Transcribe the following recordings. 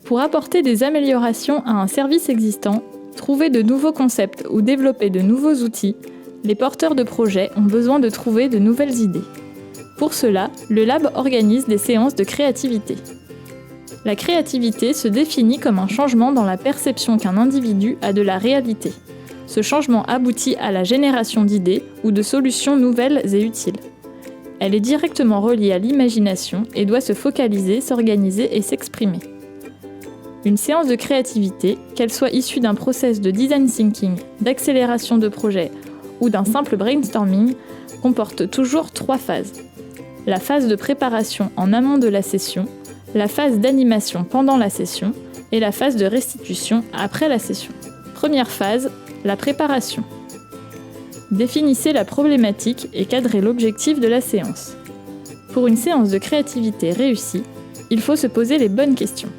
Pour apporter des améliorations à un service existant, trouver de nouveaux concepts ou développer de nouveaux outils, les porteurs de projets ont besoin de trouver de nouvelles idées. Pour cela, le Lab organise des séances de créativité. La créativité se définit comme un changement dans la perception qu'un individu a de la réalité. Ce changement aboutit à la génération d'idées ou de solutions nouvelles et utiles. Elle est directement reliée à l'imagination et doit se focaliser, s'organiser et s'exprimer. Une séance de créativité, qu'elle soit issue d'un process de design thinking, d'accélération de projet ou d'un simple brainstorming, comporte toujours 3 phases. La phase de préparation en amont de la session, la phase d'animation pendant la session et la phase de restitution après la session. Première phase, la préparation. Définissez la problématique et cadrez l'objectif de la séance. Pour une séance de créativité réussie, il faut se poser les bonnes questions.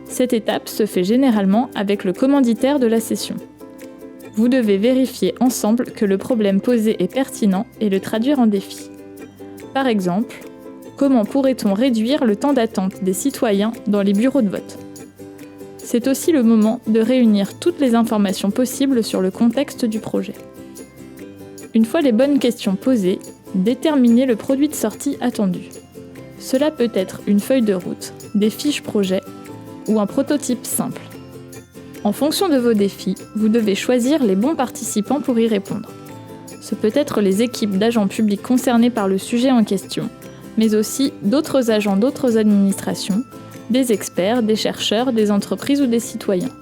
Cette étape se fait généralement avec le commanditaire de la session. Vous devez vérifier ensemble que le problème posé est pertinent et le traduire en défi. Par exemple, comment pourrait-on réduire le temps d'attente des citoyens dans les bureaux de vote ? C'est aussi le moment de réunir toutes les informations possibles sur le contexte du projet. Une fois les bonnes questions posées, déterminez le produit de sortie attendu. Cela peut être une feuille de route, des fiches projets ou un prototype simple. En fonction de vos défis, vous devez choisir les bons participants pour y répondre. Ce peut être les équipes d'agents publics concernés par le sujet en question, mais aussi d'autres agents d'autres administrations, des experts, des chercheurs, des entreprises ou des citoyens.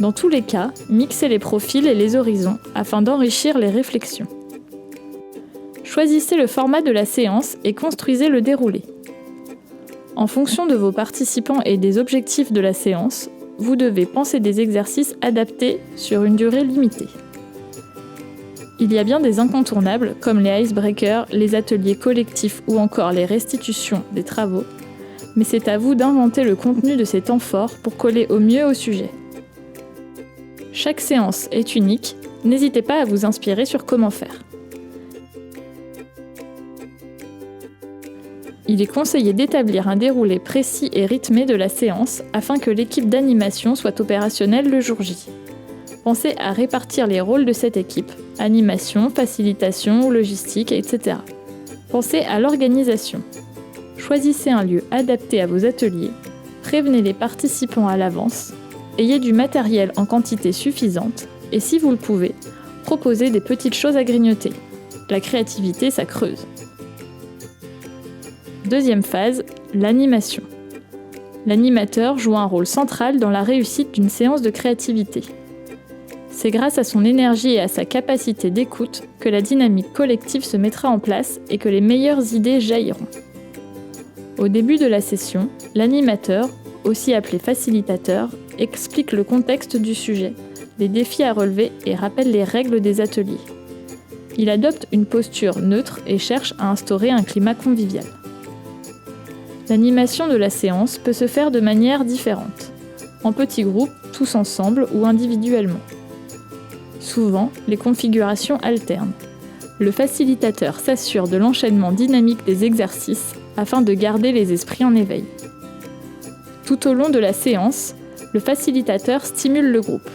Dans tous les cas, mixez les profils et les horizons afin d'enrichir les réflexions. Choisissez le format de la séance et construisez le déroulé. En fonction de vos participants et des objectifs de la séance, vous devez penser des exercices adaptés sur une durée limitée. Il y a bien des incontournables comme les icebreakers, les ateliers collectifs ou encore les restitutions des travaux, mais c'est à vous d'inventer le contenu de ces temps forts pour coller au mieux au sujet. Chaque séance est unique, n'hésitez pas à vous inspirer sur comment faire. Il est conseillé d'établir un déroulé précis et rythmé de la séance afin que l'équipe d'animation soit opérationnelle le jour J. Pensez à répartir les rôles de cette équipe, animation, facilitation, logistique, etc. Pensez à l'organisation. Choisissez un lieu adapté à vos ateliers, prévenez les participants à l'avance, ayez du matériel en quantité suffisante et si vous le pouvez, proposez des petites choses à grignoter. La créativité, ça creuse. Deuxième phase, l'animation. L'animateur joue un rôle central dans la réussite d'une séance de créativité. C'est grâce à son énergie et à sa capacité d'écoute que la dynamique collective se mettra en place et que les meilleures idées jailliront. Au début de la session, l'animateur, aussi appelé facilitateur, explique le contexte du sujet, les défis à relever et rappelle les règles des ateliers. Il adopte une posture neutre et cherche à instaurer un climat convivial. L'animation de la séance peut se faire de manière différente, en petits groupes, tous ensemble ou individuellement. Souvent, les configurations alternent. Le facilitateur s'assure de l'enchaînement dynamique des exercices afin de garder les esprits en éveil. Tout au long de la séance, le facilitateur stimule le groupe.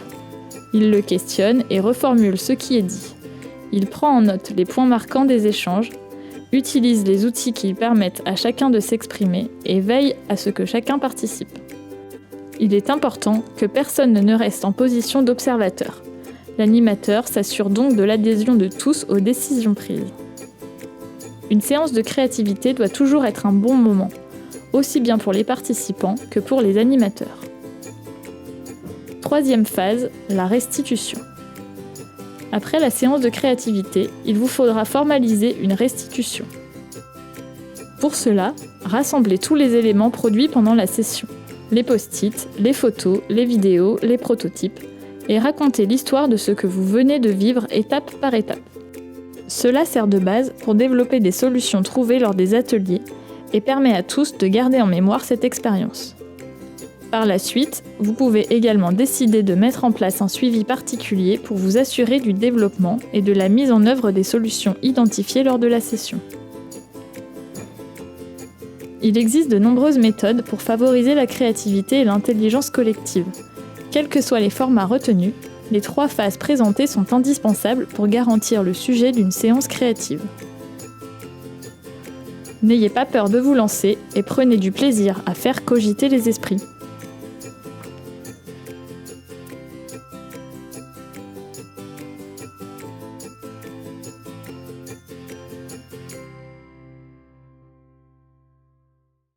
Il le questionne et reformule ce qui est dit. Il prend en note les points marquants des échanges, utilise les outils qui permettent à chacun de s'exprimer et veille à ce que chacun participe. Il est important que personne ne reste en position d'observateur. L'animateur s'assure donc de l'adhésion de tous aux décisions prises. Une séance de créativité doit toujours être un bon moment, aussi bien pour les participants que pour les animateurs. Troisième phase, la restitution. Après la séance de créativité, il vous faudra formaliser une restitution. Pour cela, rassemblez tous les éléments produits pendant la session, les post-it, les photos, les vidéos, les prototypes, et racontez l'histoire de ce que vous venez de vivre étape par étape. Cela sert de base pour développer des solutions trouvées lors des ateliers et permet à tous de garder en mémoire cette expérience. Par la suite, vous pouvez également décider de mettre en place un suivi particulier pour vous assurer du développement et de la mise en œuvre des solutions identifiées lors de la session. Il existe de nombreuses méthodes pour favoriser la créativité et l'intelligence collective. Quels que soient les formats retenus, les 3 phases présentées sont indispensables pour garantir le sujet d'une séance créative. N'ayez pas peur de vous lancer et prenez du plaisir à faire cogiter les esprits.